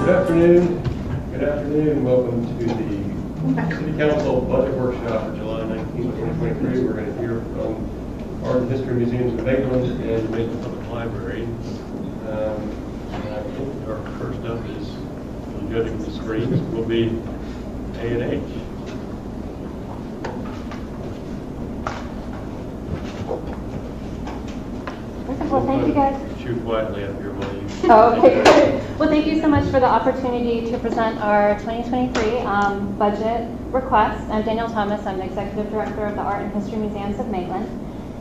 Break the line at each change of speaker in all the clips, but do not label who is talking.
afternoon. Good afternoon. Welcome to the City Council Budget Workshop for July 19, 2023. We're going to hear from Art and History Museums of Maitland and Maitland Public Library. And I think our first up is, judging from the screens, will be A&H.
Well, thank you guys.
Shoot quietly up here while you.
Oh, okay, good. Well, thank you so much for the opportunity to present our 2023 budget request. I'm Danielle Thomas. I'm the Executive Director of the Art and History Museums of Maitland,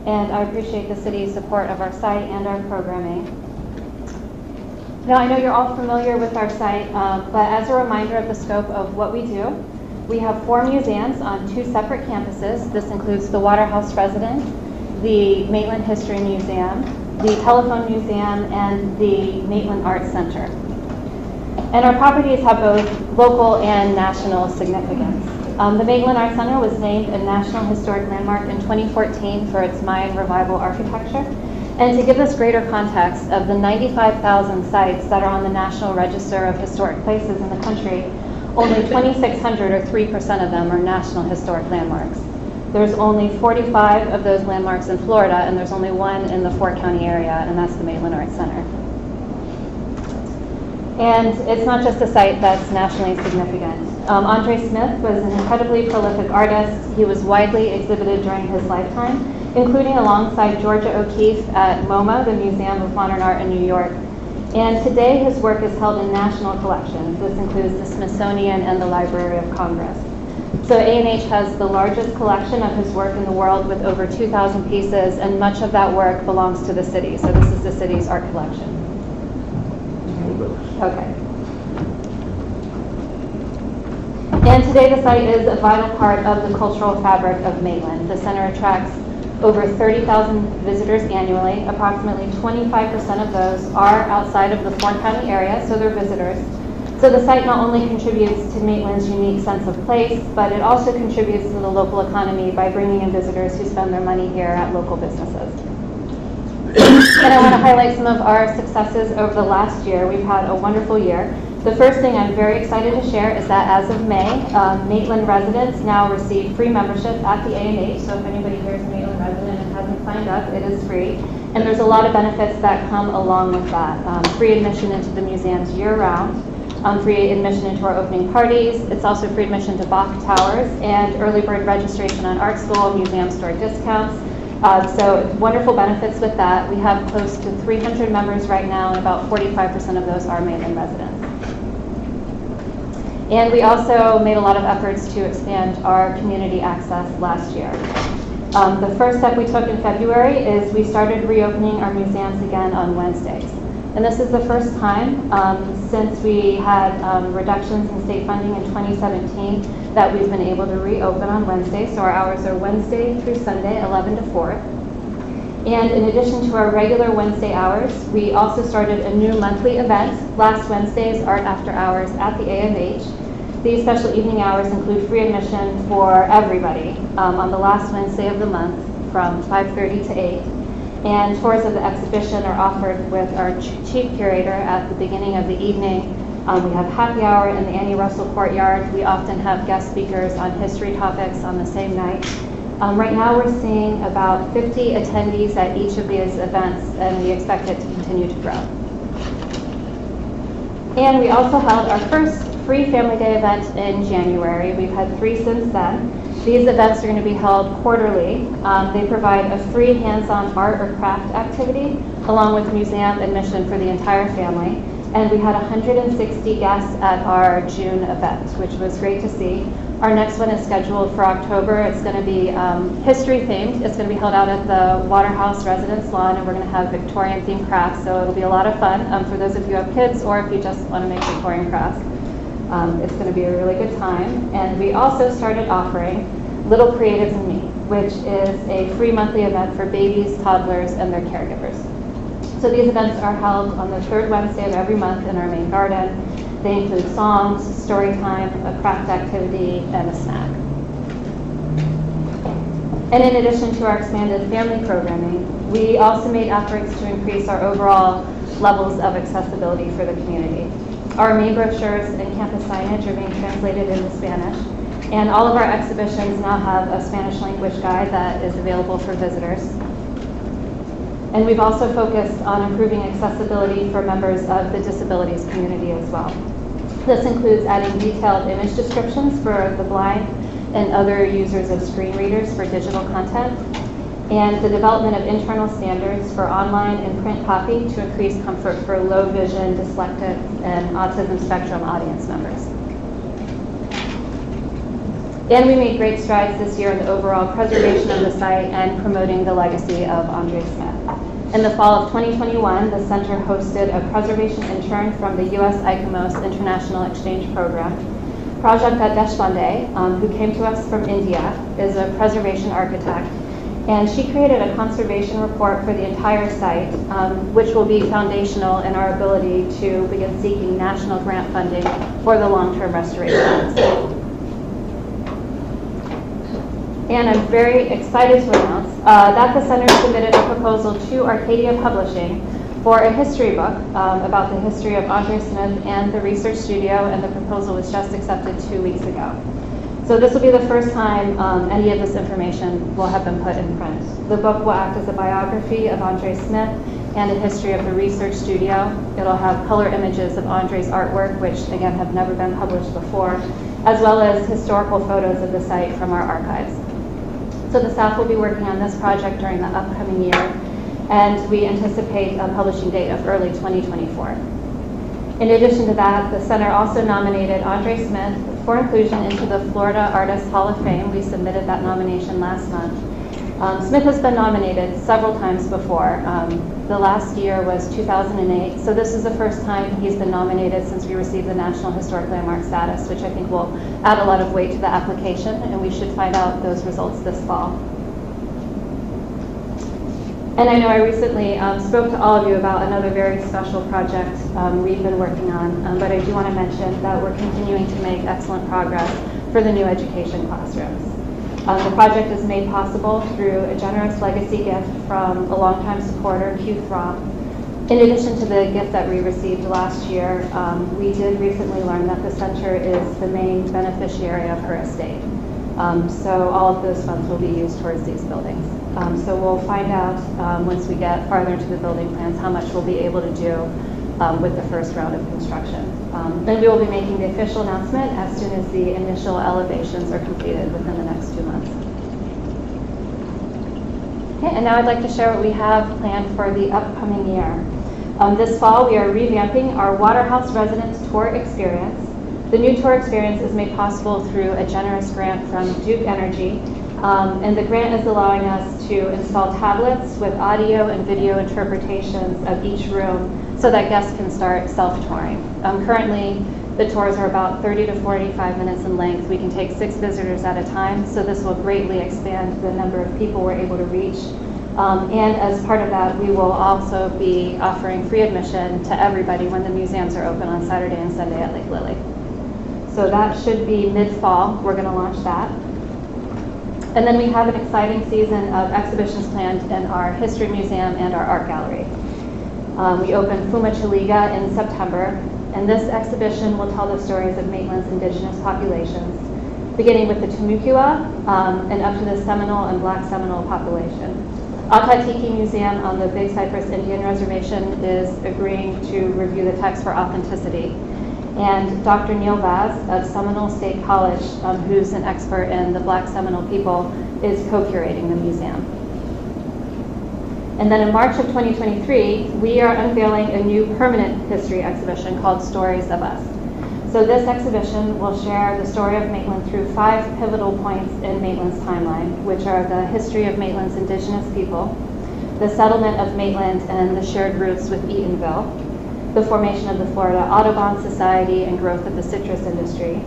and I appreciate the city's support of our site and our programming. Now, I know you're all familiar with our site, but as a reminder of the scope of what we do, we have 4 museums on 2 separate campuses. This includes the Waterhouse Residence, the Maitland History Museum, the Telephone Museum, and the Maitland Arts Center. And our properties have both local and national significance. The Maitland Arts Center was named a National Historic Landmark in 2014 for its Mayan revival architecture. And to give us greater context, of the 95,000 sites that are on the National Register of Historic Places in the country, only 2,600 or 3% of them are National Historic Landmarks. There's only 45 of those landmarks in Florida, and there's only 1 in the 4-county area, and that's the Maitland Arts Center. And it's not just a site that's nationally significant. Andre Smith was an incredibly prolific artist. He was widely exhibited during his lifetime, including alongside Georgia O'Keeffe at MoMA, the Museum of Modern Art in New York. And today his work is held in national collections. This includes the Smithsonian and the Library of Congress. So A&H has the largest collection of his work in the world with over 2,000 pieces, and much of that work belongs to the city. So this is the city's art collection. Okay. And today the site is a vital part of the cultural fabric of Maitland. The center attracts over 30,000 visitors annually. Approximately 25% of those are outside of the 4-county area, so they're visitors. So the site not only contributes to Maitland's unique sense of place, but it also contributes to the local economy by bringing in visitors who spend their money here at local businesses. And I want to highlight some of our successes over the last year. We've had a wonderful year. The first thing I'm very excited to share is that as of May, Maitland residents now receive free membership at the A&H. So if anybody here is a Maitland resident and hasn't signed up, it is free. And there's a lot of benefits that come along with that. Free admission into the museums year-round. Free admission into our opening parties. It's also free admission to Bach Towers and early bird registration on art school, museum store discounts. So wonderful benefits with that. We have close to 300 members right now, and about 45% of those are Maitland residents. And we also made a lot of efforts to expand our community access last year. The first step we took in February is we started reopening our museums again on Wednesdays. And this is the first time since we had reductions in state funding in 2017 that we've been able to reopen on Wednesday. So our hours are Wednesday through Sunday, 11 to 4. And in addition to our regular Wednesday hours, we also started a new monthly event, last Wednesday's Art After Hours at the A&H. These special evening hours include free admission for everybody on the last Wednesday of the month from 5:30 to 8. And tours of the exhibition are offered with our chief curator at the beginning of the evening. We have happy hour in the Annie Russell Courtyard. We often have guest speakers on history topics on the same night. Right now we're seeing about 50 attendees at each of these events, and we expect it to continue to grow. And we also held our first free Family Day event in January. We've had 3 since then. These events are going to be held quarterly. They provide a free hands-on art or craft activity along with museum admission for the entire family. And we had 160 guests at our June event, which was great to see. Our next one is scheduled for October. It's going to be history themed. It's going to be held out at the Waterhouse Residence Lawn, and we're going to have Victorian themed crafts, so it'll be a lot of fun for those of you who have kids or if you just want to make Victorian crafts. It's going to be a really good time. And we also started offering Little Creatives and Me, which is a free monthly event for babies, toddlers, and their caregivers. So these events are held on the 3rd Wednesday of every month in our main garden. They include songs, story time, a craft activity, and a snack. And in addition to our expanded family programming, we also made efforts to increase our overall levels of accessibility for the community. Our main brochures and campus signage are being translated into Spanish, and all of our exhibitions now have a Spanish language guide that is available for visitors. And we've also focused on improving accessibility for members of the disabilities community as well. This includes adding detailed image descriptions for the blind and other users of screen readers for digital content, and the development of internal standards for online and print copy to increase comfort for low vision, dyslexic, and autism spectrum audience members. And we made great strides this year in the overall preservation of the site and promoting the legacy of Andre Smith. In the fall of 2021, the center hosted a preservation intern from the U.S. ICOMOS International Exchange Program. Prajakta Deshpande, who came to us from India, is a preservation architect, and she created a conservation report for the entire site, which will be foundational in our ability to begin seeking national grant funding for the long-term restoration. And I'm very excited to announce that the center submitted a proposal to Arcadia Publishing for a history book about the history of Andre Smith and the research studio, and the proposal was just accepted 2 weeks ago. So this will be the first time any of this information will have been put in print. The book will act as a biography of Andre Smith and a history of the research studio. It'll have color images of Andre's artwork, which again have never been published before, as well as historical photos of the site from our archives. So the staff will be working on this project during the upcoming year, and we anticipate a publishing date of early 2024. In addition to that, the center also nominated Andre Smith for inclusion into the Florida Artists Hall of Fame. We submitted that nomination last month. Smith has been nominated several times before. The last year was 2008, so this is the first time he's been nominated since we received the National Historic Landmark status, which I think will add a lot of weight to the application, and we should find out those results this fall. And I know I recently spoke to all of you about another very special project we've been working on, but I do want to mention that we're continuing to make excellent progress for the new education classrooms. The project is made possible through a generous legacy gift from a longtime supporter, Q Throb. In addition to the gift that we received last year, we did recently learn that the center is the main beneficiary of her estate. So all of those funds will be used towards these buildings. So we'll find out once we get farther into the building plans how much we'll be able to do with the first round of construction. Then we will be making the official announcement as soon as the initial elevations are completed within the next 2 months. Okay, and now I'd like to share what we have planned for the upcoming year. This fall, we are revamping our Waterhouse Residence Tour Experience. The new tour experience is made possible through a generous grant from Duke Energy, and the grant is allowing us to install tablets with audio and video interpretations of each room so that guests can start self-touring. Currently, the tours are about 30 to 45 minutes in length. We can take 6 visitors at a time, so this will greatly expand the number of people we're able to reach. And as part of that, we will also be offering free admission to everybody when the museums are open on Saturday and Sunday at Lake Lily. So that should be mid-fall. We're going to launch that. And then we have an exciting season of exhibitions planned in our History Museum and our Art Gallery. We opened Fuma Chiliga in September, and this exhibition will tell the stories of Maitland's indigenous populations, beginning with the Timucua and up to the Seminole and Black Seminole population. Atatiki Museum on the Big Cypress Indian Reservation is agreeing to review the text for authenticity. And Dr. Neil Vaz of Seminole State College, who's an expert in the Black Seminole people, is co-curating the museum. And then in March of 2023, we are unveiling a new permanent history exhibition called Stories of Us. So this exhibition will share the story of Maitland through 5 pivotal points in Maitland's timeline, which are the history of Maitland's indigenous people, the settlement of Maitland and the shared roots with Eatonville, the formation of the Florida Audubon Society and growth of the citrus industry,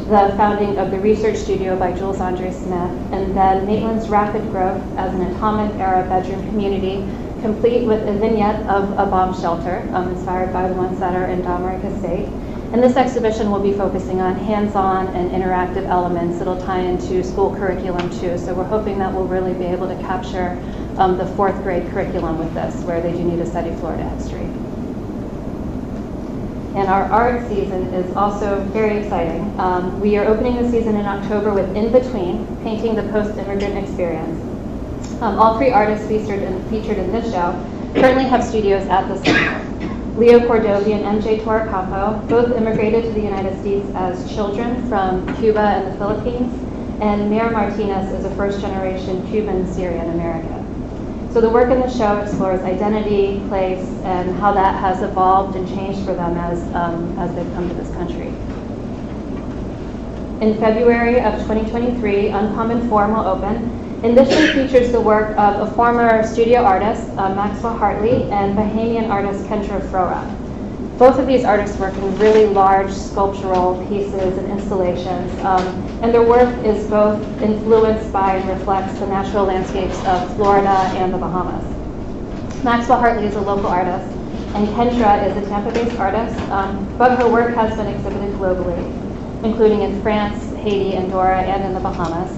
the founding of the research studio by Jules Andre Smith, and then Maitland's rapid growth as an atomic-era bedroom community, complete with a vignette of a bomb shelter inspired by the ones that are in Domerick Estate. And this exhibition will be focusing on hands-on and interactive elements that'll tie into school curriculum too. So we're hoping that we'll really be able to capture the 4th grade curriculum with this, where they do need to study Florida history. And our art season is also very exciting. We are opening the season in October with In Between, Painting the Post-Immigrant Experience. All 3 artists featured in this show currently have studios at the center. Leo Cordovi and MJ Torrecampo both immigrated to the United States as children from Cuba and the Philippines, and Mayor Martinez is a first-generation Cuban Syrian American. So the work in the show explores identity, place, and how that has evolved and changed for them as they've come to this country. In February of 2023, Uncommon Form will open, and this show features the work of a former studio artist, Maxwell Hartley, and Bahamian artist, Kendra Frora. Both of these artists work in really large sculptural pieces and installations, and their work is both influenced by and reflects the natural landscapes of Florida and the Bahamas. Maxwell Hartley is a local artist, and Kendra is a Tampa-based artist, but her work has been exhibited globally, including in France, Haiti, Andorra, and in the Bahamas.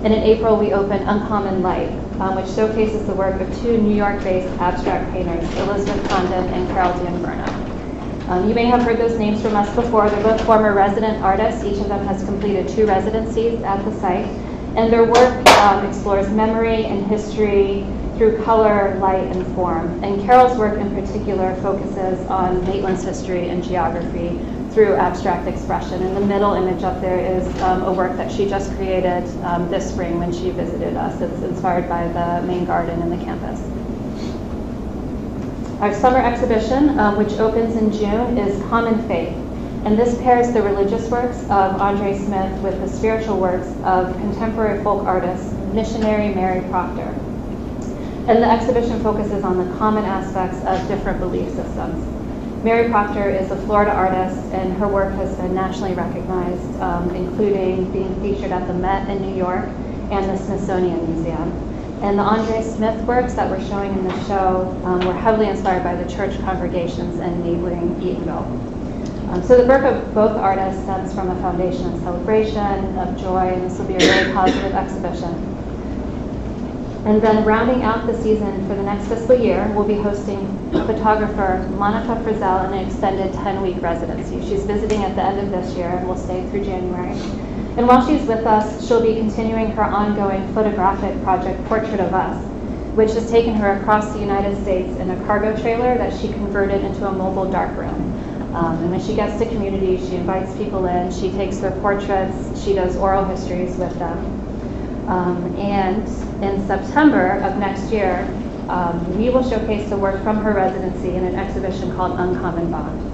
And in April, we opened Uncommon Light, which showcases the work of 2 New York-based abstract painters, Elizabeth Condon and Carol D'Inferno. You may have heard those names from us before. They're both former resident artists. Each of them has completed 2 residencies at the site. And their work explores memory and history through color, light, and form. And Carol's work in particular focuses on Maitland's history and geography through abstract expression. And the middle image up there is a work that she just created this spring when she visited us. It's inspired by the main garden in the campus. Our summer exhibition, which opens in June, is Common Faith. And this pairs the religious works of Andre Smith with the spiritual works of contemporary folk artist, missionary Mary Proctor. And the exhibition focuses on the common aspects of different belief systems. Mary Proctor is a Florida artist, and her work has been nationally recognized, including being featured at the Met in New York and the Smithsonian Museum. And the Andre Smith works that we're showing in the show were heavily inspired by the church congregations in neighboring Eatonville. So the work of both artists stems from a foundation of celebration, of joy, and this will be a really positive exhibition. And then rounding out the season for the next fiscal year, we'll be hosting photographer Monica Frizzell in an extended 10-week residency. She's visiting at the end of this year and will stay through January. And while she's with us, she'll be continuing her ongoing photographic project, Portrait of Us, which has taken her across the United States in a cargo trailer that she converted into a mobile darkroom. And when she gets to communities, she invites people in, she takes their portraits, she does oral histories with them. And in September of next year, we will showcase the work from her residency in an exhibition called Uncommon Bond.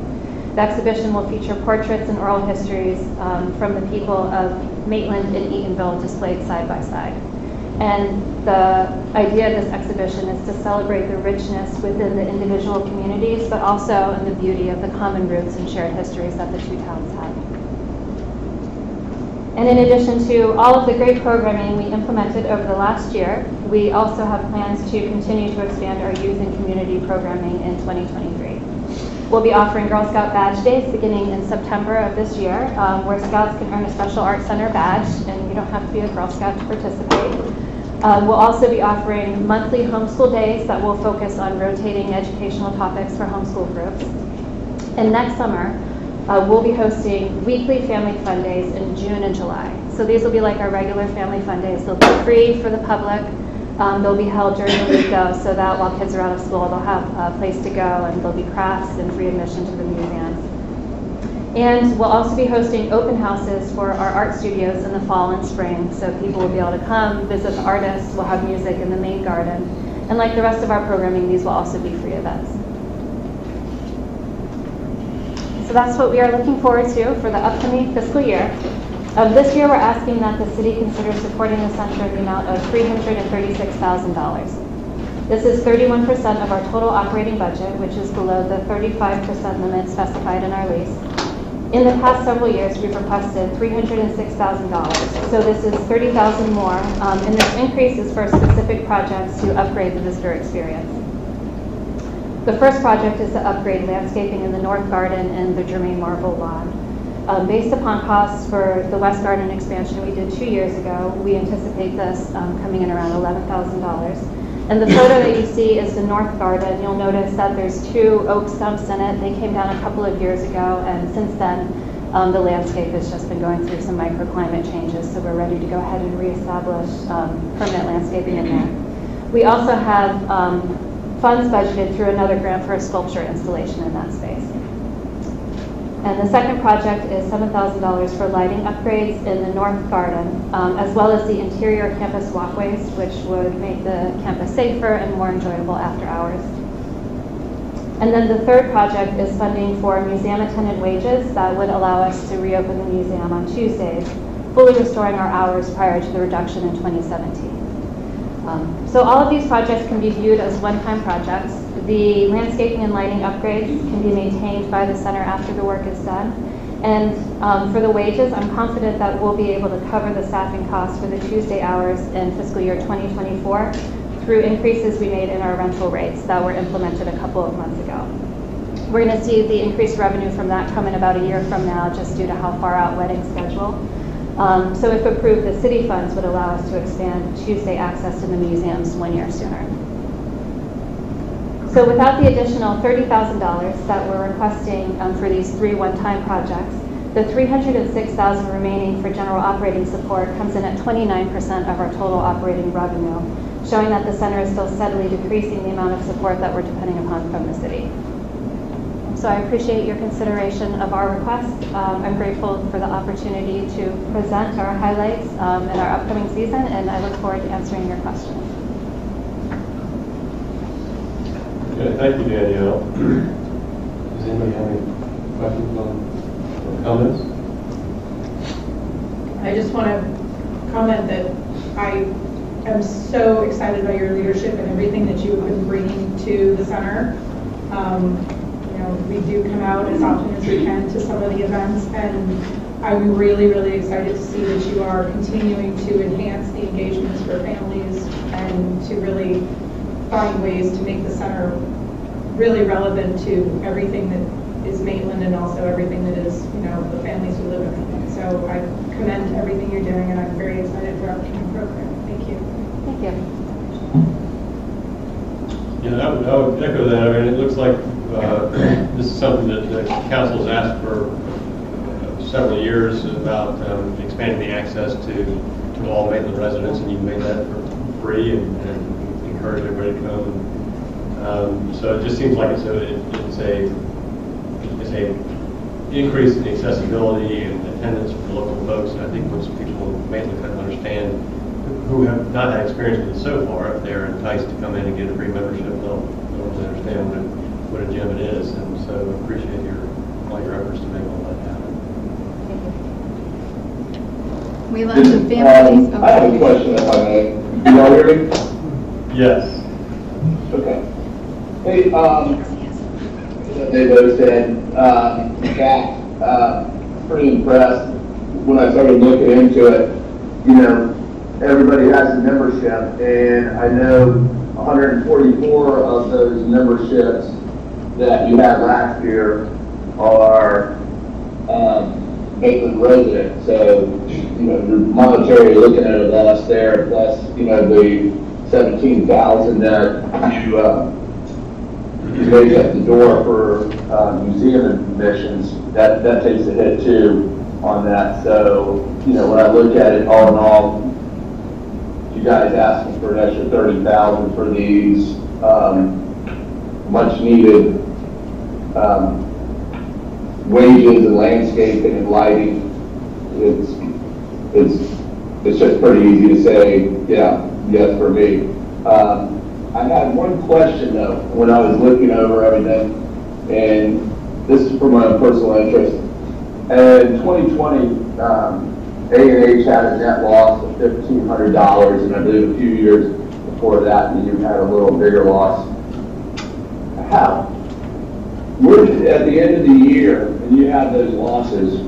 The exhibition will feature portraits and oral histories from the people of Maitland and Eatonville displayed side by side. And the idea of this exhibition is to celebrate the richness within the individual communities, but also in the beauty of the common roots and shared histories that the 2 towns have. And in addition to all of the great programming we implemented over the last year, we also have plans to continue to expand our youth and community programming in 2023. We'll be offering Girl Scout Badge Days beginning in September of this year, where Scouts can earn a Special Arts Center badge, and you don't have to be a Girl Scout to participate. We'll also be offering monthly homeschool days that will focus on rotating educational topics for homeschool groups. And next summer, we'll be hosting weekly family fun days in June and July. So these will be like our regular family fun days. They'll be free for the public. They'll be held during the week though, so that while kids are out of school, they'll have a place to go, and there'll be crafts and free admission to the museums. And we'll also be hosting open houses for our art studios in the fall and spring, so people will be able to come, visit the artists. We'll have music in the main garden. And like the rest of our programming, these will also be free events. So that's what we are looking forward to for the upcoming fiscal year. This year, we're asking that the city consider supporting the center in the amount of $336,000. This is 31% of our total operating budget, which is below the 35% limit specified in our lease. In the past several years, we've requested $306,000. So this is $30,000 more, and this increase is for specific projects to upgrade the visitor experience. The first project is to upgrade landscaping in the North Garden and the Germain Marble Lawn. Based upon costs for the West Garden expansion we did 2 years ago, we anticipate this coming in around $11,000. And the photo that you see is the north garden. You'll notice that there's 2 oak stumps in it. They came down a couple of years ago, and since then, the landscape has just been going through some microclimate changes, so we're ready to go ahead and reestablish permanent landscaping in there. We also have funds budgeted through another grant for a sculpture installation in that space. And the second project is $7,000 for lighting upgrades in the north garden, as well as the interior campus walkways, which would make the campus safer and more enjoyable after hours. And then the third project is funding for museum attendant wages that would allow us to reopen the museum on Tuesdays, fully restoring our hours prior to the reduction in 2017. So all of these projects can be viewed as one-time projects. The landscaping and lighting upgrades can be maintained by the center after the work is done. And for the wages, I'm confident that we'll be able to cover the staffing costs for the Tuesday hours in fiscal year 2024 through increases we made in our rental rates that were implemented a couple of months ago. We're going to see the increased revenue from that come in about a year from now, just due to how far out weddings schedule. So if approved, the city funds would allow us to expand Tuesday access to the museums 1 year sooner. So without the additional $30,000 that we're requesting for these 3 one-time projects, the $306,000 remaining for general operating support comes in at 29% of our total operating revenue, showing that the center is still steadily decreasing the amount of support that we're depending upon from the city. So I appreciate your consideration of our request. I'm grateful for the opportunity to present our highlights in our upcoming season, and I look forward to answering your questions.
Okay, thank you, Danielle. Does anybody have any questions or comments?
I just want to comment that I am so excited by your leadership and everything that you have been bringing to the center. You know, we do come out as often as we can to some of the events, and I'm really, really excited to see that you are continuing to enhance the engagements for families and to really find ways to make the center really relevant to everything that is Maitland and also everything that is, you know, the families who live in it. So I commend everything you're doing, and I'm very excited for our upcoming program. Thank you.
Thank you.
Yeah, I would echo that. I mean, it looks like this is something that the council has asked for several years about expanding the access to all Maitland residents, and you've made that for free and encourage everybody to come. So it just seems like it's a increase in accessibility and attendance for local folks. And I think once people in Maitland kind of understand, who have not had experience with it so far, if they're enticed to come in and get a free membership, they'll really understand what a gym it is. And so I appreciate all your efforts to make all that happen.
We love the families.
I have a question, if I may. You all hear me?
Yes.
Okay. Hey, they both said, Jack, pretty impressed when I started looking into it. You know, everybody has a membership, and I know 144 of those memberships that you had last year are Maitland residents. So, you know, you're monetarily looking at a loss there, plus, you know, the 17,000 that you raise at the door for museum admissions. That takes a hit too on that. So, you know, when I look at it all in all, you guys asking for an extra 30,000 for these much needed wages and landscaping and lighting. It's just pretty easy to say, yeah, yes for me. I had one question though when I was looking over everything, and this is for my own personal interest. In 2020, A&H had a net loss of $1,500, and I believe a few years before that, you had a little bigger loss. At the end of the year, when you have those losses,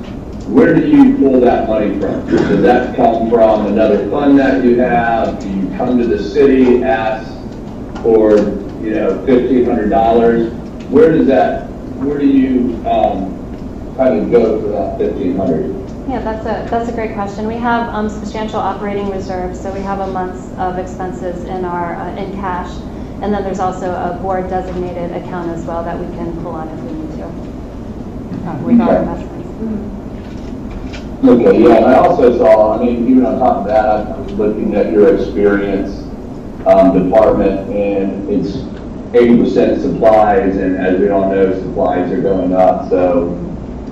where do you pull that money from? Does that come from another fund that you have? Do you come to the city, ask for, you know, $1,500? Where do you kind of go for that $1,500?
Yeah, that's a great question. We have substantial operating reserves, so we have a month's of expenses in our in cash, and then there's also a board designated account as well that we can pull on if we need to with our investments. Mm-hmm.
Okay, yeah, and I also saw, I mean, even on top of that, I was looking at your experience department, and it's 80% supplies, and as we all know, supplies are going up, so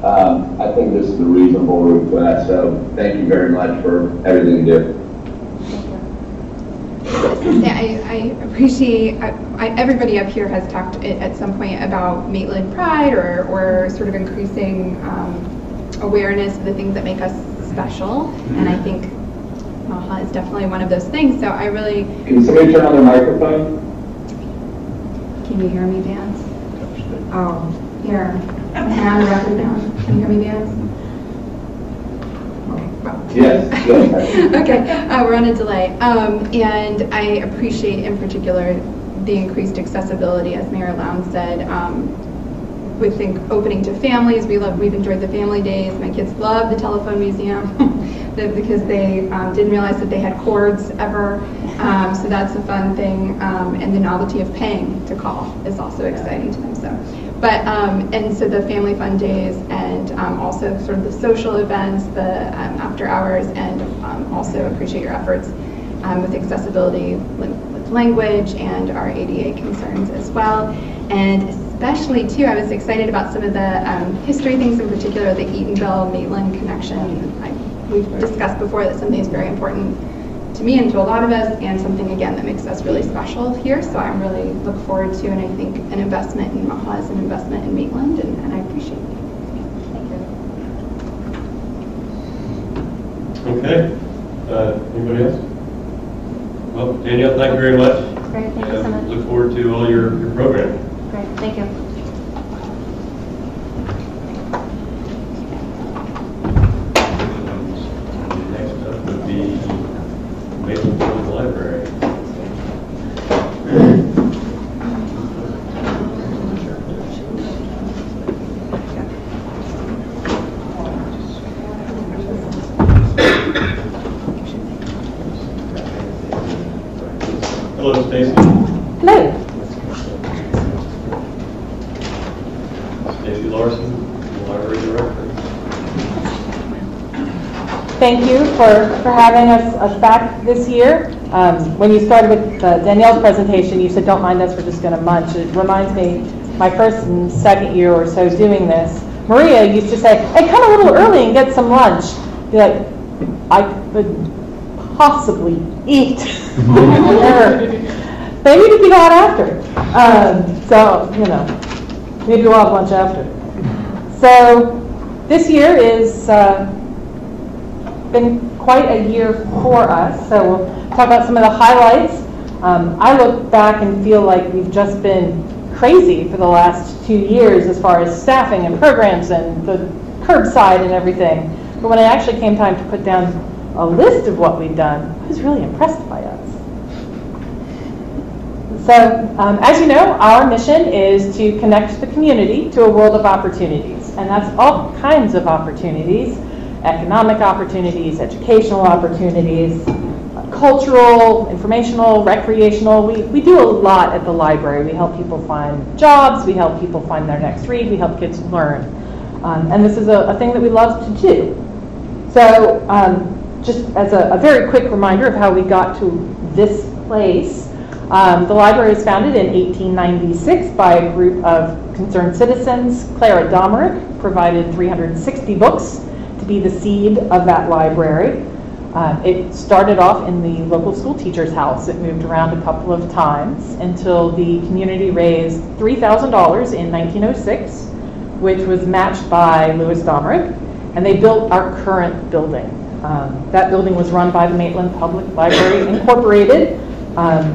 I think this is a reasonable request, so thank you very much for everything you do.
I appreciate, everybody up here has talked at some point about Maitland pride or sort of increasing awareness of the things that make us special, and I think MAHA is definitely one of those things, so I really...
Can somebody turn on their microphone?
Can you hear me, Vance? Oh, here. Now the record down. Can you hear me, Vance?
Yes.
Okay, we're on a delay. And I appreciate in particular the increased accessibility, as Mayor Lowndes said, with opening to families. We've enjoyed the family days. My kids love the telephone museum because they didn't realize that they had cords ever. So that's a fun thing. And the novelty of paying to call is also exciting to them. So. But, and so the family fun days and also sort of the social events, the after hours, and also appreciate your efforts with accessibility with language and our ADA concerns as well. And especially too, I was excited about some of the history things, in particular the Eatonville-Maitland connection. We've discussed before that something is very important to me and to a lot of us, and something again that makes us really special here. So I really look forward to, and I think an investment in MAHA is an investment in Maitland, and I appreciate it. Thank you.
Okay. Anybody else? Well, Danielle, thank you very much.
Great, thank you so much.
Look forward to all your programming.
Great, thank you.
Next up would be Maitland Public Library. Hello, Stacy.
Hello.
Stacy Larson, Library Director.
Thank you for having us back this year. When you started with Danielle's presentation, you said, don't mind us, we're just going to munch. It reminds me, my first and second year or so doing this, Maria used to say, hey, come a little early and get some lunch. Be like, I could possibly eat. Maybe we can go out after. So, you know, maybe we'll have lunch after. So this year is been quite a year for us. So we'll talk about some of the highlights. I look back and feel like we've just been crazy for the last 2 years as far as staffing and programs and the curbside and everything. But when it actually came time to put down a list of what we'd done, I was really impressed by us. So, as you know, our mission is to connect the community to a world of opportunities. And that's all kinds of opportunities: economic opportunities, educational opportunities, cultural, informational, recreational. We do a lot at the library. We help people find jobs. We help people find their next read. We help kids learn. And this is a thing that we love to do. So just as a very quick reminder of how we got to this place, the library was founded in 1896 by a group of concerned citizens. Clara Domerick provided 360 books to be the seed of that library. It started off in the local school teacher's house. It moved around a couple of times until the community raised $3,000 in 1906, which was matched by Lewis Domerick, and they built our current building. That building was run by the Maitland Public Library Incorporated,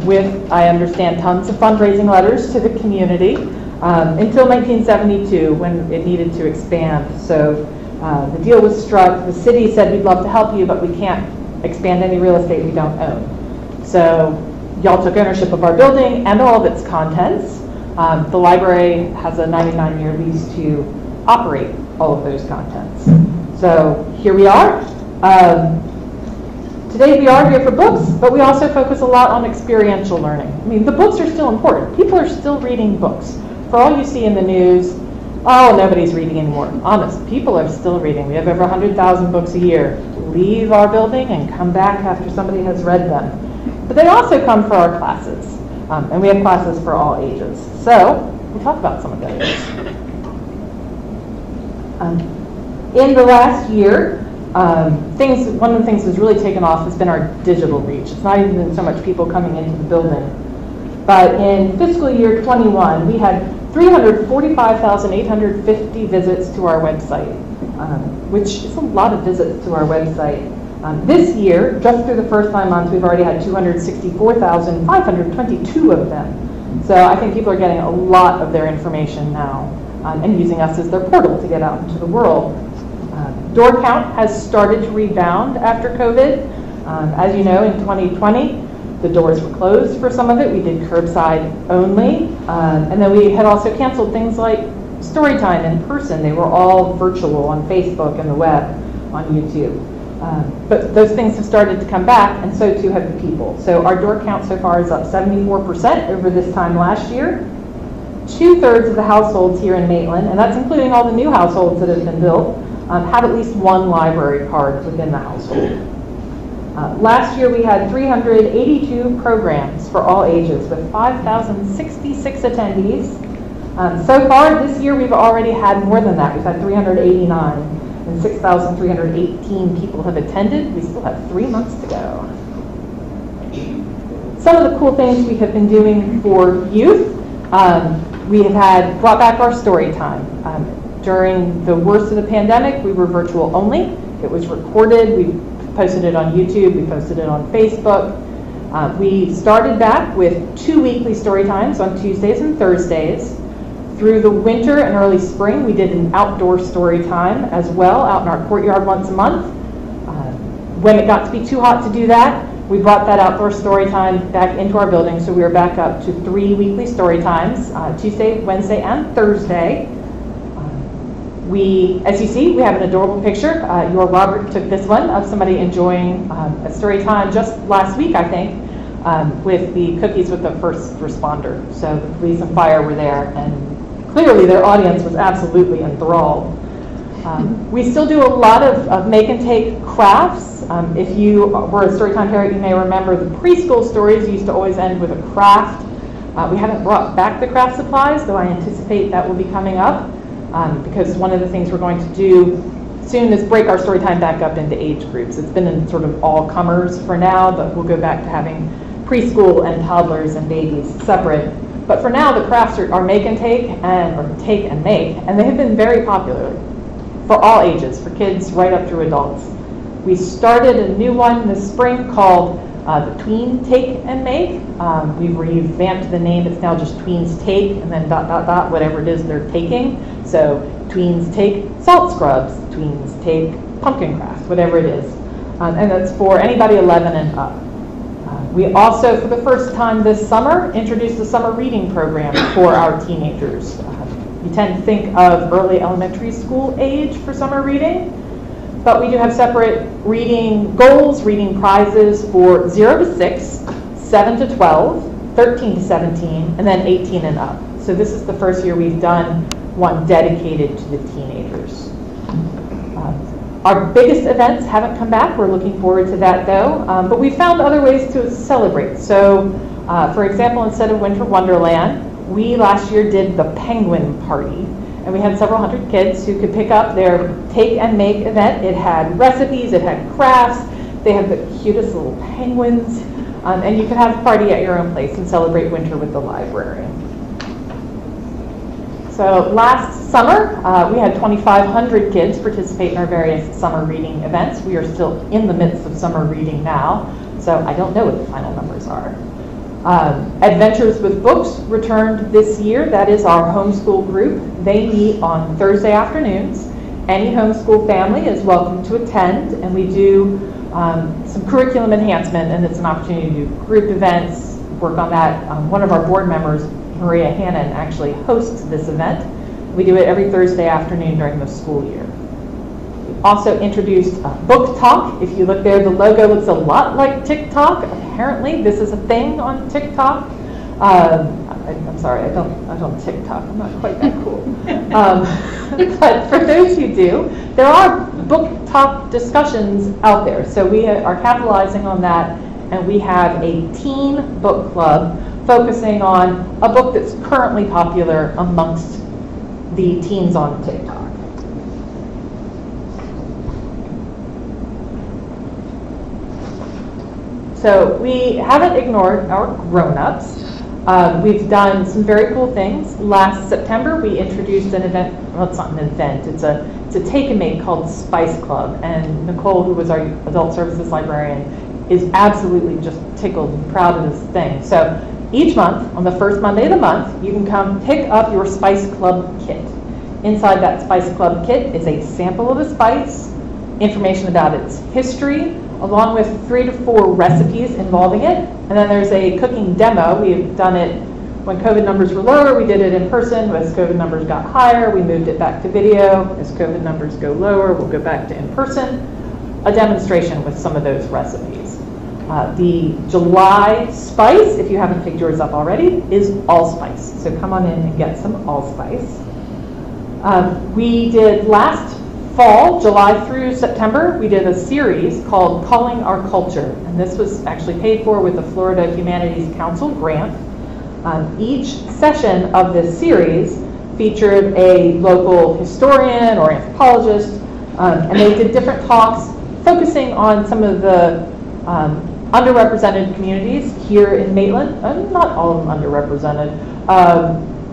with, I understand, tons of fundraising letters to the community until 1972, when it needed to expand. So the deal was struck. The city said, we'd love to help you, but we can't expand any real estate we don't own. So y'all took ownership of our building and all of its contents. The library has a 99-year lease to operate all of those contents. So here we are. Today we are here for books, but we also focus a lot on experiential learning. I mean, the books are still important. People are still reading books. For all you see in the news, oh, nobody's reading anymore. Honest, people are still reading. We have over 100,000 books a year. Leave our building and come back after somebody has read them. But they also come for our classes, and we have classes for all ages. So we'll talk about some of those. In the last year, one of the things that's really taken off has been our digital reach. It's not even so much people coming into the building. But in fiscal year 21, we had 345,850 visits to our website, which is a lot of visits to our website. This year, just through the first 9 months, we've already had 264,522 of them. So I think people are getting a lot of their information now and using us as their portal to get out into the world. Door count has started to rebound after COVID. As you know, in 2020, the doors were closed for some of it. We did curbside only. And then we had also canceled things like story time in person. They were all virtual on Facebook and the web, on YouTube. But those things have started to come back, and so too have the people. So our door count so far is up 74% over this time last year. 2/3 of the households here in Maitland, and that's including all the new households that have been built, have at least one library card within the household. Last year we had 382 programs for all ages with 5,066 attendees. So far this year we've already had more than that. We've had 389 and 6,318 people have attended. We still have 3 months to go. Some of the cool things we have been doing for youth, we have brought back our story time. During the worst of the pandemic, we were virtual only. It was recorded. We posted it on YouTube. We posted it on Facebook. We started back with 2 weekly story times on Tuesdays and Thursdays. Through the winter and early spring, we did an outdoor story time as well, out in our courtyard once a month. When it got to be too hot to do that, we brought that outdoor story time back into our building, so we were back up to 3 weekly story times, Tuesday, Wednesday, and Thursday. As you see, we have an adorable picture. Your Robert took this one of somebody enjoying a story time just last week, I think, with the cookies with the first responder. So the police and fire were there, and clearly their audience was absolutely enthralled. We still do a lot of make and take crafts. If you were a Storytime parent, you may remember the preschool stories used to always end with a craft. We haven't brought back the craft supplies, though I anticipate that will be coming up. Because one of the things we're going to do soon is break our story time back up into age groups. It's been in sort of all comers for now, but we'll go back to having preschool and toddlers and babies separate. But for now, the crafts are make and take, or take and make, and they have been very popular for all ages, for kids right up through adults. We started a new one this spring called the Tween Take and Make. We've revamped the name. It's now just Tweens Take and then ... whatever it is they're taking. So Tweens Take Salt Scrubs, Tweens Take Pumpkin Crafts, whatever it is. And that's for anybody 11 and up. We also, for the first time this summer, introduced a summer reading program for our teenagers. You tend to think of early elementary school age for summer reading, but we do have separate reading goals, reading prizes for 0 to 6, 7 to 12, 13 to 17, and then 18 and up. So this is the first year we've done one dedicated to the teenagers. Our biggest events haven't come back. We're looking forward to that though, but we found other ways to celebrate. So for example, instead of Winter Wonderland, we last year did the Penguin Party, and we had several hundred kids who could pick up their take and make event. It had recipes, it had crafts, they had the cutest little penguins, and you could have a party at your own place and celebrate winter with the library. So last summer, we had 2,500 kids participate in our various summer reading events. We are still in the midst of summer reading now, so I don't know what the final numbers are. Adventures with Books returned this year. That is our homeschool group. They meet on Thursday afternoons. Any homeschool family is welcome to attend, and we do some curriculum enhancement, and it's an opportunity to do group events, work on that. One of our board members, Maria Hannon, actually hosts this event. We do it every Thursday afternoon during the school year. Also introduced Book Talk. If you look there, the logo looks a lot like TikTok. Apparently, this is a thing on TikTok. I'm sorry, I don't TikTok. I'm not quite that cool. But for those who do, there are book talk discussions out there. So we are capitalizing on that, and we have a teen book club focusing on a book that's currently popular amongst the teens on TikTok. So we haven't ignored our grown-ups. We've done some very cool things. Last September, we introduced an event. Well, it's not an event. It's a take and make called Spice Club. And Nicole, who was our adult services librarian, is absolutely just tickled and proud of this thing. So each month, on the first Monday of the month, you can come pick up your Spice Club kit. Inside that Spice Club kit is a sample of a spice, information about its history, along with 3 to 4 recipes involving it. And then there's a cooking demo. We've done it when COVID numbers were lower. We did it in person. As COVID numbers got higher, we moved it back to video. As COVID numbers go lower, we'll go back to in person. A demonstration with some of those recipes. The July spice, if you haven't picked yours up already, is allspice. So come on in and get some allspice. We did last fall, July through September, we did a series called Calling Our Culture, and this was actually paid for with the Florida Humanities Council grant. Each session of this series featured a local historian or anthropologist, and they did different talks focusing on some of the underrepresented communities here in Maitland. Not all of them underrepresented.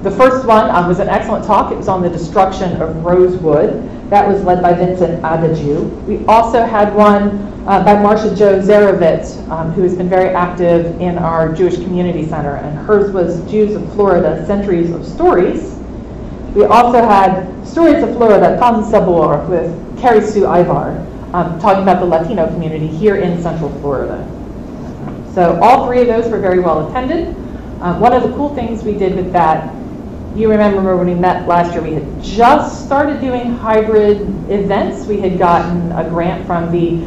The first one was an excellent talk. It was on the destruction of Rosewood. That was led by Vincent Adaju. We also had one by Marcia Jo Zarovitz, who has been very active in our Jewish Community Center, and hers was Jews of Florida, Centuries of Stories. We also had Stories of Florida, Tan Sabor, with Carrie Sue Ivar, talking about the Latino community here in Central Florida. So all 3 of those were very well attended. One of the cool things we did with that, you remember when we met last year, we had just started doing hybrid events. We had gotten a grant from the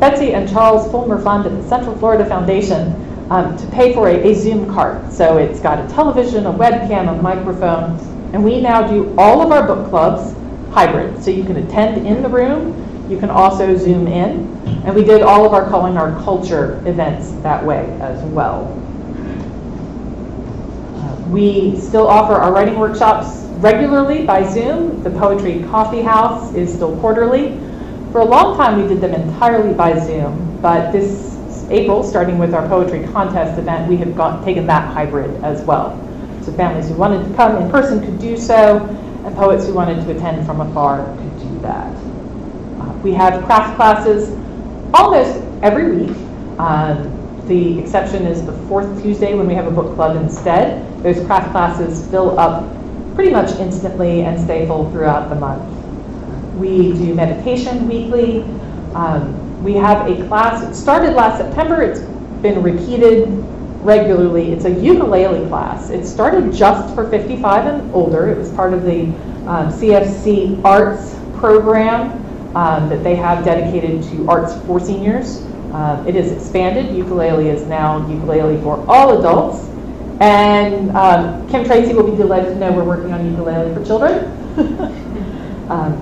Betsy and Charles Fulmer Fund at the Central Florida Foundation to pay for a Zoom cart. So it's got a television, a webcam, a microphone, and we now do all of our book clubs hybrid. So you can attend in the room, you can also Zoom in, and we did all of our Calling Our Culture events that way as well. We still offer our writing workshops regularly by Zoom. The Poetry Coffee House is still quarterly. For a long time, we did them entirely by Zoom, but this April, starting with our poetry contest event, we have taken that hybrid as well. So families who wanted to come in person could do so, and poets who wanted to attend from afar could do that. We have craft classes almost every week. The exception is the 4th Tuesday when we have a book club instead. Those craft classes fill up pretty much instantly and stay full throughout the month. We do meditation weekly. We have a class, it started last September, it's been repeated regularly. It's a ukulele class. It started just for 55 and older. It was part of the CFC Arts program that they have dedicated to arts for seniors. It is expanded. Ukulele is now ukulele for all adults. And Kim Tracy will be delighted to know we're working on ukulele for children.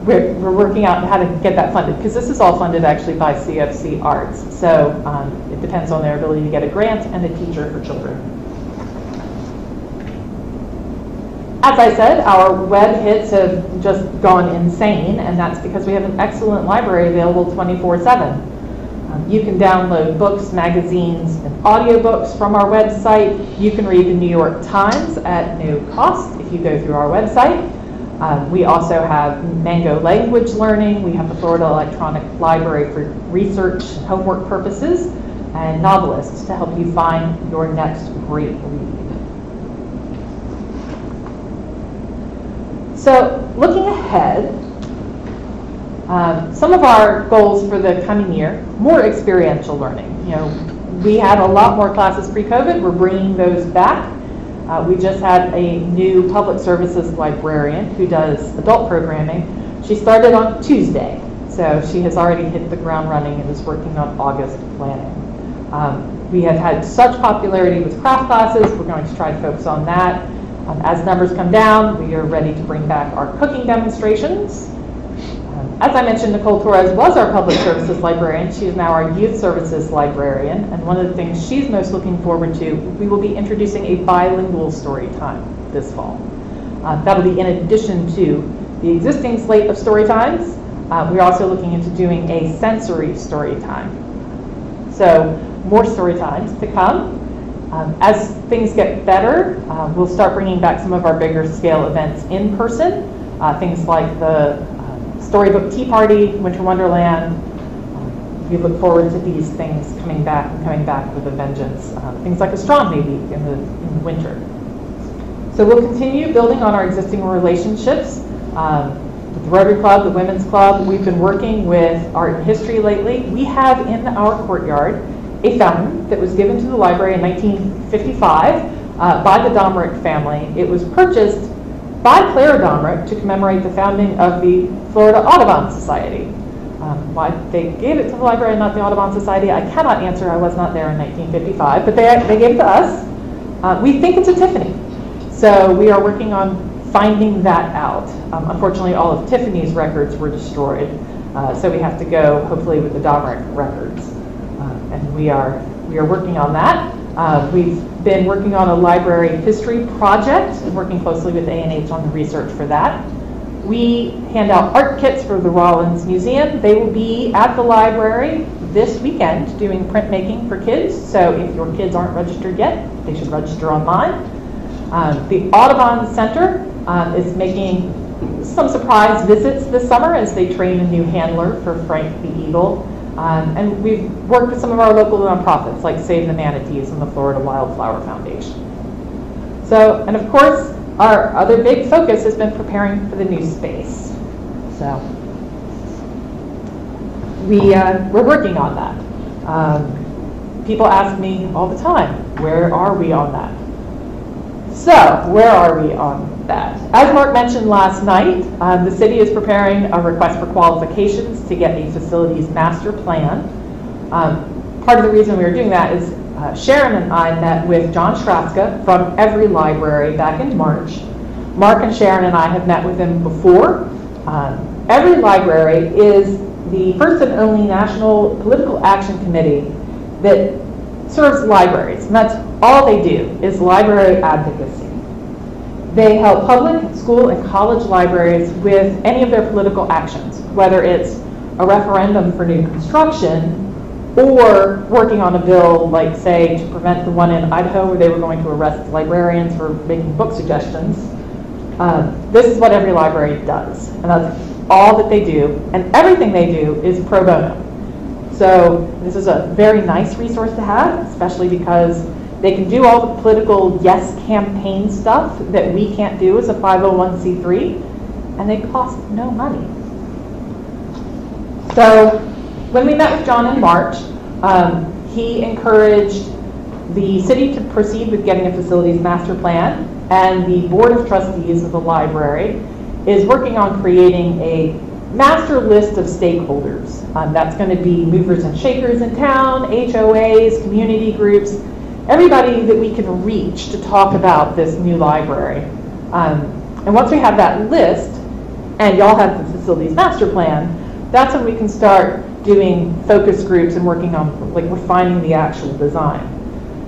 We're working out how to get that funded, because this is all funded actually by CFC Arts. So it depends on their ability to get a grant and a teacher for children. As I said, our web hits have just gone insane, and that's because we have an excellent library available 24/7. You can download books, magazines, and audiobooks from our website. You can read the New York Times at no cost if you go through our website. We also have Mango language learning. We have the Florida Electronic Library for research and homework purposes, and novelists to help you find your next great read. So looking ahead, some of our goals for the coming year, more experiential learning. We had a lot more classes pre-COVID. We're bringing those back. We just had a new public services librarian who does adult programming She started on Tuesday, so she has already hit the ground running and is working on August planning. We have had such popularity with craft classes. We're going to try to focus on that. As numbers come down, we are ready to bring back our cooking demonstrations. As I mentioned, Nicole Torres was our public services librarian. She is now our youth services librarian. And one of the things she's most looking forward to, we will be introducing a bilingual story time this fall. That'll be in addition to the existing slate of story times. We're also looking into doing a sensory story time. So more story times to come. As things get better, we'll start bringing back some of our bigger scale events in person. Things like the Storybook Tea Party, Winter Wonderland. We look forward to these things coming back with a vengeance. Things like Astronomy Week in the winter. So we'll continue building on our existing relationships with the Rotary Club, the Women's Club. We've been working with art and history lately. We have in our courtyard a fountain that was given to the library in 1955 by the Domerick family. It was purchased by Clara Domerick to commemorate the founding of the Florida Audubon Society. Why they gave it to the library and not the Audubon Society, I cannot answer. I was not there in 1955, but they gave it to us. We think it's a Tiffany. So we are working on finding that out. Unfortunately, all of Tiffany's records were destroyed. So we have to go, hopefully, with the Domerick records. And we are working on that. We've been working on a library history project and working closely with A&H on the research for that. We hand out art kits for the Rollins Museum. They will be at the library this weekend doing printmaking for kids. So if your kids aren't registered yet, they should register online. The Audubon Center is making some surprise visits this summer as they train a new handler for Frank the Eagle. And we've worked with some of our local nonprofits like Save the Manatees and the Florida Wildflower Foundation. So, and of course, our other big focus has been preparing for the new space. So we're working on that. People ask me all the time, where are we on that? So, where are we on that? As Mark mentioned last night, the city is preparing a request for qualifications to get a facilities master plan. Part of the reason we are doing that is Sharon and I met with John Shraska from Every Library back in March. Mark and Sharon and I have met with him before. Every Library is the first and only national political action committee that serves libraries, and that's all they do is library advocacy. They help public, school, and college libraries with any of their political actions, whether it's a referendum for new construction or working on a bill like, say, to prevent the one in Idaho where they were going to arrest librarians for making book suggestions. This is what Every Library does, and that's all that they do, and everything they do is pro bono. So this is a very nice resource to have, especially because they can do all the political yes campaign stuff that we can't do as a 501c3, and they cost no money. So when we met with John in March, he encouraged the city to proceed with getting a facilities master plan, and the board of trustees of the library is working on creating a master list of stakeholders. That's going to be movers and shakers in town, HOAs, community groups, everybody that we can reach to talk about this new library. And once we have that list, and y'all have the facilities master plan, that's when we can start doing focus groups and working on, like, refining the actual design.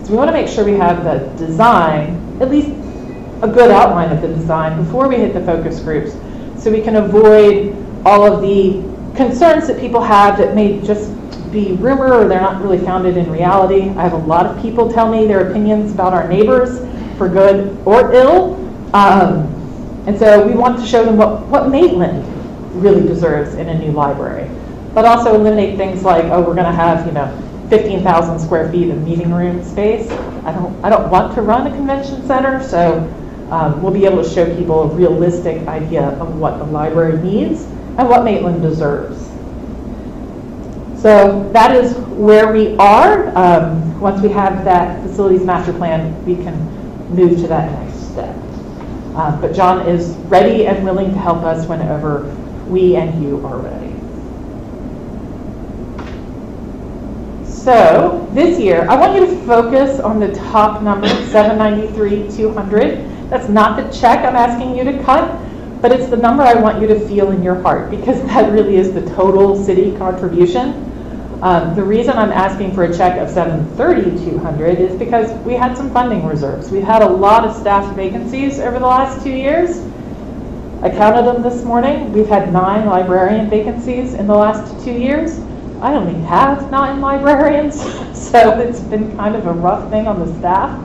So we want to make sure we have the design, at least a good outline of the design, before we hit the focus groups, so we can avoid all of the concerns that people have that may just be rumor or they're not really founded in reality. I have a lot of people tell me their opinions about our neighbors, for good or ill. And so we want to show them what Maitland really deserves in a new library. But also eliminate things like, oh, we're going to have, 15,000 square feet of meeting room space. I don't want to run a convention center, so we'll be able to show people a realistic idea of what the library needs and what Maitland deserves. So that is where we are. Once we have that facilities master plan, we can move to that next step. But John is ready and willing to help us whenever we and you are ready. So this year, I want you to focus on the top number, 793,200. That's not the check I'm asking you to cut, but it's the number I want you to feel in your heart, because that really is the total city contribution. The reason I'm asking for a check of 730,200 is because we had some funding reserves. We've had a lot of staff vacancies over the last 2 years. I counted them this morning. We've had 9 librarian vacancies in the last 2 years. I only have 9 librarians, so it's been kind of a rough thing on the staff.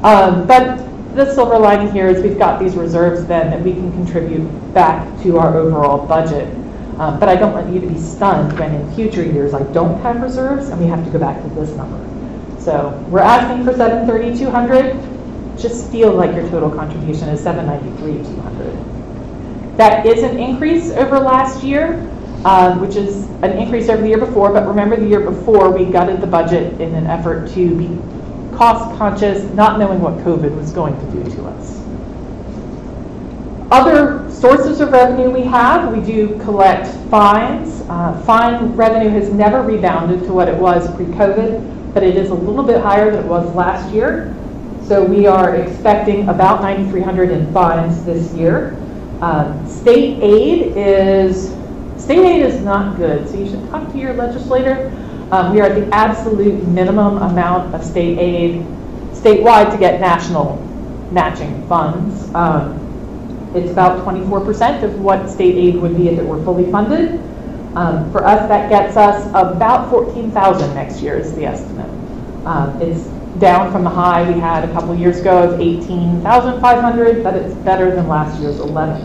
But the silver lining here is we've got these reserves then that we can contribute back to our overall budget. But I don't want you to be stunned when in future years I don't have reserves and we have to go back to this number. So we're asking for 730,200. Just feel like your total contribution is 793,200. That is an increase over last year, which is an increase over the year before. But remember, the year before we gutted the budget in an effort to be cost conscious, not knowing what COVID was going to do to us. Other sources of revenue we have, we do collect fines. Fine revenue has never rebounded to what it was pre-COVID, but it is a little bit higher than it was last year. So we are expecting about 9,300 in fines this year. State aid is not good, so you should talk to your legislator. We are at the absolute minimum amount of state aid statewide to get national matching funds. It's about 24% of what state aid would be if it were fully funded. For us, that gets us about 14,000 next year is the estimate. It's down from the high we had a couple years ago of 18,500, but it's better than last year's 11.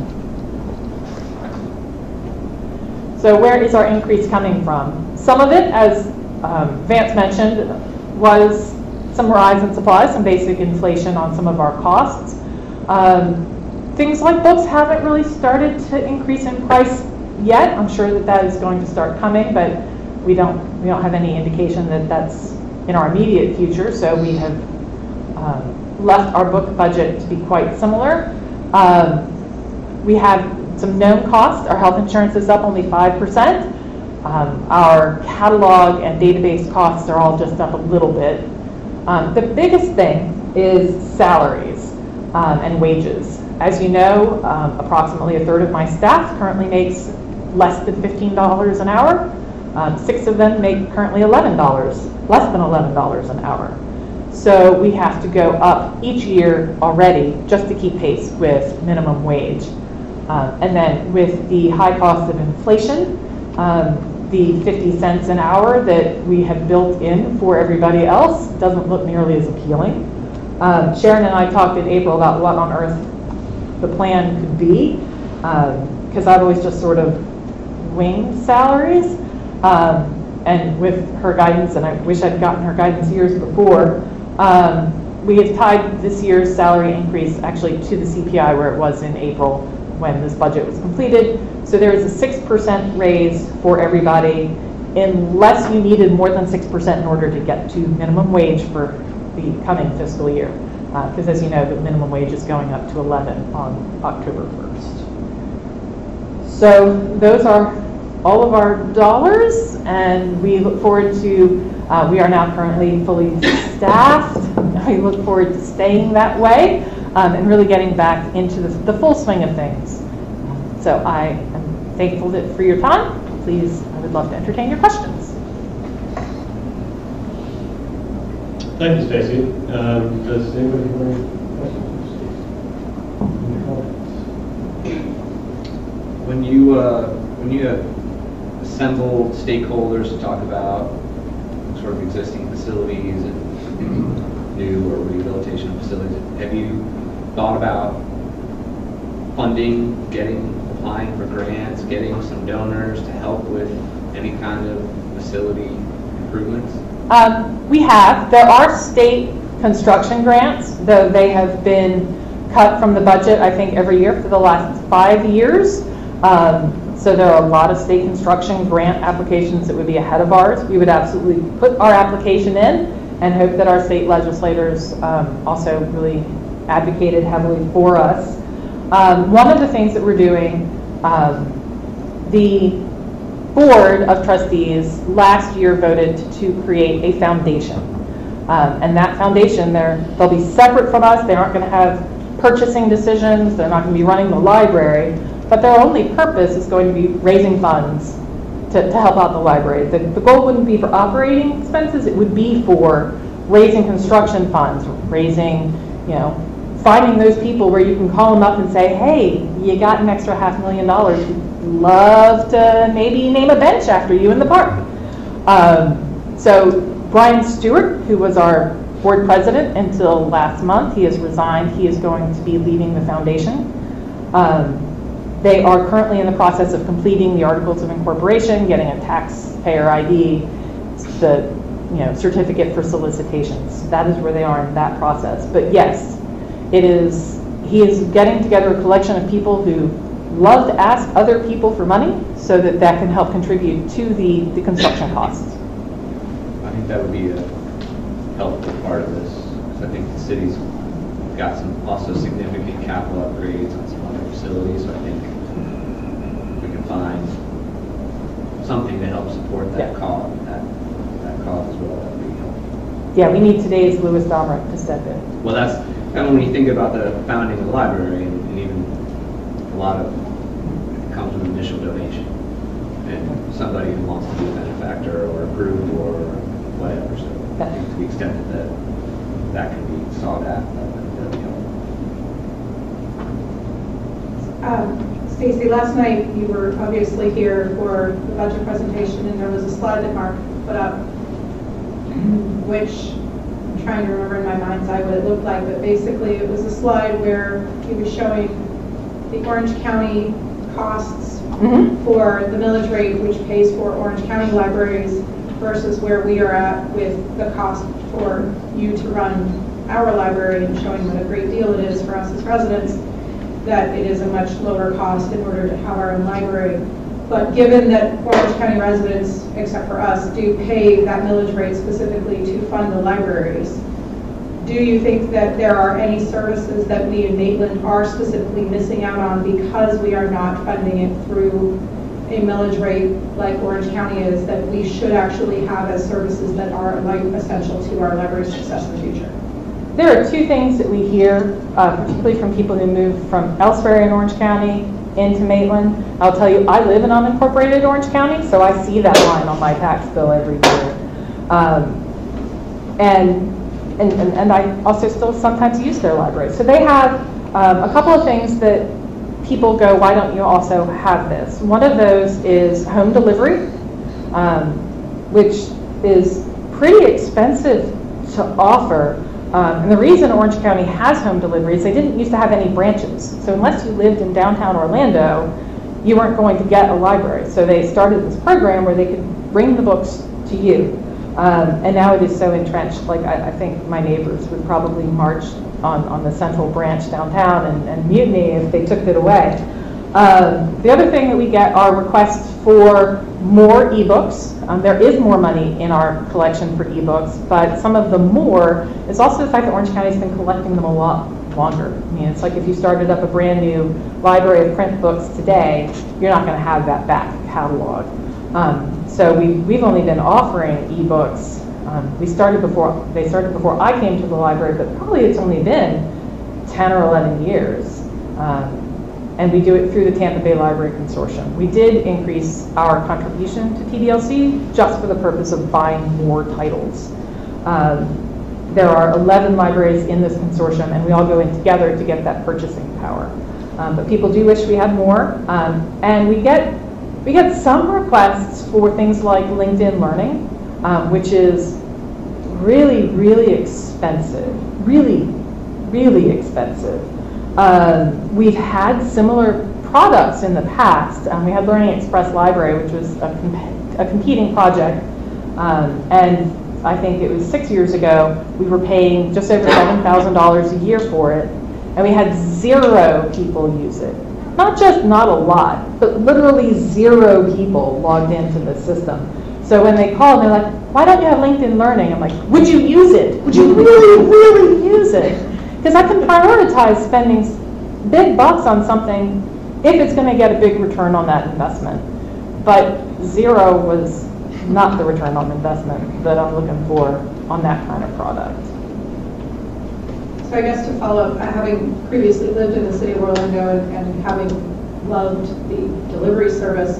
So where is our increase coming from? Some of it, as Vance mentioned, was some rise in supplies, some basic inflation on some of our costs. Things like books haven't really started to increase in price yet. I'm sure that is going to start coming, but we don't have any indication that that's in our immediate future. So we have left our book budget to be quite similar. We have some known costs. Our health insurance is up only 5%. Our catalog and database costs are all just up a little bit. The biggest thing is salaries and wages. As you know, approximately a third of my staff currently makes less than $15 an hour. 6 of them make currently less than $11 an hour. So we have to go up each year already just to keep pace with minimum wage. And then with the high cost of inflation, the 50 cents an hour that we have built in for everybody else doesn't look nearly as appealing. Sharon and I talked in April about what on earth the plan could be, because I've always just sort of winged salaries. And with her guidance, and I wish I'd gotten her guidance years before, we have tied this year's salary increase actually to the CPI where it was in April when this budget was completed. So there is a 6% raise for everybody unless you needed more than 6% in order to get to minimum wage for the coming fiscal year. Because as you know, the minimum wage is going up to 11 on October 1st. So those are all of our dollars, and we look forward to, we are now currently fully staffed. We look forward to staying that way and really getting back into the full swing of things. So I am thankful for your time. Please, I would love to entertain your questions.
Thank you, Stacy. Does anybody have any questions?
When you have assembled stakeholders to talk about sort of existing facilities and new or rehabilitation of facilities, have you thought about funding, applying for grants, getting some donors to help with any kind of facility improvements?
We have. There are state construction grants, though they have been cut from the budget, I think, every year for the last 5 years. So there are a lot of state construction grant applications that would be ahead of ours. We would absolutely put our application in and hope that our state legislators also really advocated heavily for us. One of the things that we're doing The Board of Trustees last year voted to create a foundation. And that foundation, they'll be separate from us. They aren't going to have purchasing decisions. They're not going to be running the library. But their only purpose is going to be raising funds to help out the library. The goal wouldn't be for operating expenses. It would be for raising construction funds, raising, finding those people where you can call them up and say, hey, you got an extra $500,000. We'd love to maybe name a bench after you in the park. So Brian Stewart, who was our board president until last month, he has resigned. He is going to be leading the foundation. They are currently in the process of completing the articles of incorporation, getting a taxpayer ID, the certificate for solicitations. That is where they are in that process. But yes, he is getting together a collection of people who love to ask other people for money so that can help contribute to the construction costs.
I think that would be a helpful part of this, because I think the city's got some also significant capital upgrades on some other facilities, so I think we can find something to help support that cause as well. That would be helpful.
Yeah, we need today's Louis Domerick to step in.
Well, and when you think about the founding of the library, and even a lot of it comes with initial donation, and somebody who wants to be a benefactor or a group or whatever. So I think to the extent that can be sought at, that would be helpful.
Stacy, last night you were obviously here for the budget presentation, and there was a slide that Mark put up, which I'm trying to remember in my mind's eye what it looked like, but basically it was a slide where he was showing the Orange County costs for the millage rate, which pays for Orange County libraries, versus where we are at with the cost for you to run our library, and showing what a great deal it is for us as residents, that it is a much lower cost in order to have our own library. But given that Orange County residents, except for us, do pay that millage rate specifically to fund the libraries, do you think that there are any services that we in Maitland are specifically missing out on because we are not funding it through a millage rate like Orange County is, that we should actually have as services that are essential to our library's success in the future?
There are two things that we hear, particularly from people who move from elsewhere in Orange County into Maitland. I'll tell you, I live in unincorporated Orange County, so I see that line on my tax bill every year. And I also still sometimes use their library. So they have a couple of things that people go, why don't you also have this? One of those is home delivery, which is pretty expensive to offer. And the reason Orange County has home delivery is they didn't used to have any branches. So unless you lived in downtown Orlando, you weren't going to get a library. So they started this program where they could bring the books to you. And now it is so entrenched, like I think my neighbors would probably march on the central branch downtown and mutiny if they took it away. The other thing that we get are requests for more ebooks. There is more money in our collection for ebooks, but some of the more is also the fact that Orange County's been collecting them a lot longer. I mean, it's like if you started up a brand new library of print books today, you're not going to have that back catalog. So we've only been offering ebooks. They started before I came to the library, but probably it's only been 10 or 11 years. And we do it through the Tampa Bay Library Consortium. We did increase our contribution to TBLC just for the purpose of buying more titles. There are 11 libraries in this consortium, and we all go in together to get that purchasing power. But people do wish we had more, and we get some requests for things like LinkedIn Learning, which is really, really expensive. Really, really expensive. We've had similar products in the past. We had Learning Express Library, which was a competing project, and I think it was 6 years ago, we were paying just over $7,000 a year for it, and we had 0 people use it. Not just not a lot, but literally 0 people logged into the system. So when they called, they're like, why don't you have LinkedIn Learning? I'm like, would you use it? Would you really, really use it? Because I can prioritize spending big bucks on something if it's going to get a big return on that investment. but 0 was not the return on investment that I'm looking for on that kind of product.
So I guess to follow up, having previously lived in the city of Orlando and having loved the delivery service,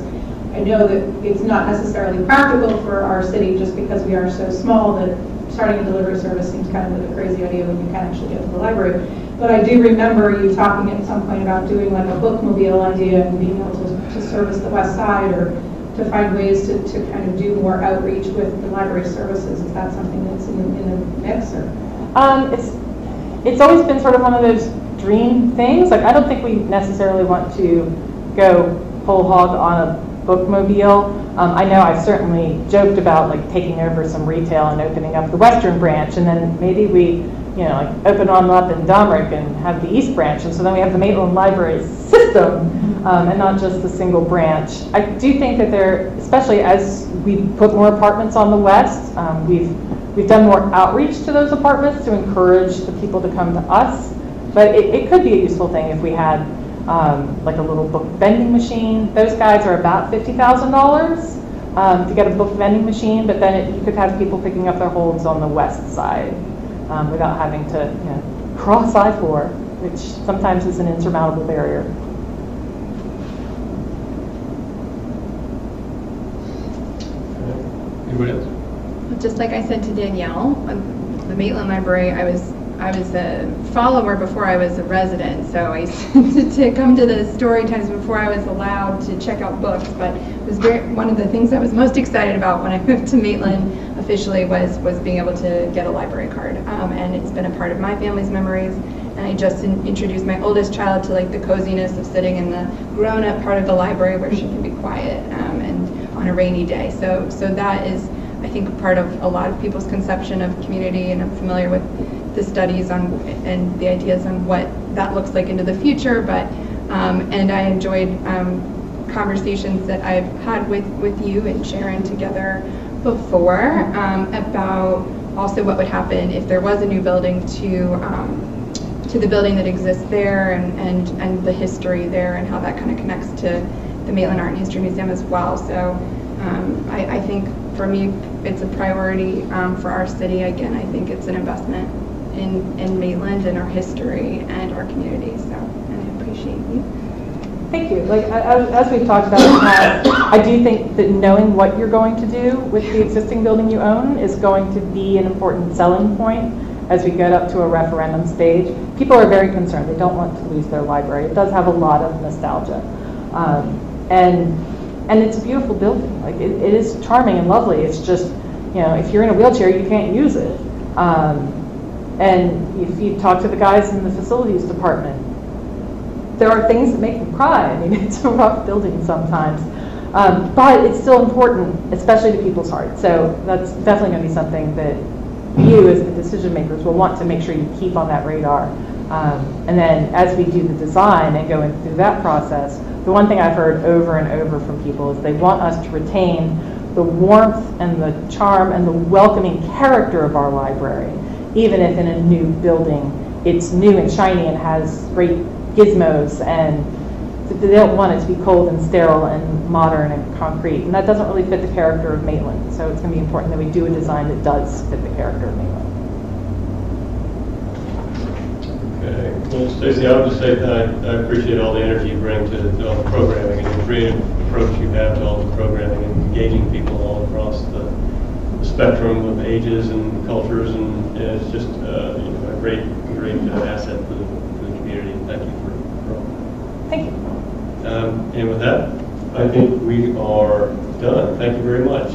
I know that it's not necessarily practical for our city just because we are so small that starting a delivery service seems kind of like a crazy idea when you can't actually get to the library. But I do remember you talking at some point about doing like a bookmobile idea and being able to service the west side or to find ways to kind of do more outreach with the library services. Is that something that's in the mix? Or?
It's always been sort of one of those dream things. Like I don't think we necessarily want to go whole hog on a bookmobile. I know I've certainly joked about like taking over some retail and opening up the western branch, and then maybe we, like open one up in Domrick and have the east branch, and so then we have the Maitland Library system and not just the single branch. I do think that there, especially as we put more apartments on the west, we've done more outreach to those apartments to encourage the people to come to us. But it could be a useful thing if we had like a little book vending machine. Those guys are about $50,000 to get a book vending machine, but then you could have people picking up their holds on the west side without having to cross I-4, which sometimes is an insurmountable barrier.
Anybody else?
Just like I said to Danielle, the Maitland Library, I was a follower before I was a resident, so I used to come to the story times before I was allowed to check out books. But it was one of the things I was most excited about when I moved to Maitland officially was being able to get a library card, and it's been a part of my family's memories. And I just introduced my oldest child to like the coziness of sitting in the grown-up part of the library where she can be quiet and on a rainy day. So that is, I think, part of a lot of people's conception of community, and I'm familiar with the studies on and the ideas on what that looks like into the future. But and I enjoyed conversations that I've had with you and Sharon together before about also what would happen if there was a new building to the building that exists there and the history there and how that kind of connects to the Maitland Art and History Museum as well. So I think for me it's a priority for our city. Again, I think it's an investment in Maitland and our history and our community. So, and I appreciate you.
Thank you. Like as we've talked about in the past, I do think that knowing what you're going to do with the existing building you own is going to be an important selling point as we get up to a referendum stage. People are very concerned. They don't want to lose their library. It does have a lot of nostalgia, and it's a beautiful building. Like it is charming and lovely. It's just, if you're in a wheelchair, you can't use it. And if you talk to the guys in the facilities department, there are things that make them cry. I mean, it's a rough building sometimes. But it's still important, especially to people's hearts. So that's definitely going to be something that you as the decision makers will want to make sure you keep on that radar. And then as we do the design and going through that process, the one thing I've heard over and over from people is they want us to retain the warmth and the charm and the welcoming character of our library, even if in a new building it's new and shiny and has great gizmos, and they don't want it to be cold and sterile and modern and concrete. And that doesn't really fit the character of Maitland. So it's going to be important that we do a design that does fit the character of Maitland.
Okay. Well, Stacey, I would just say that I appreciate all the energy you bring to all the programming and the creative approach you have to all the programming and engaging people all across the spectrum of ages and cultures, and it's just a great asset for the community. Thank you for all.
Thank you.
And with that, I think we are done. Thank you very much.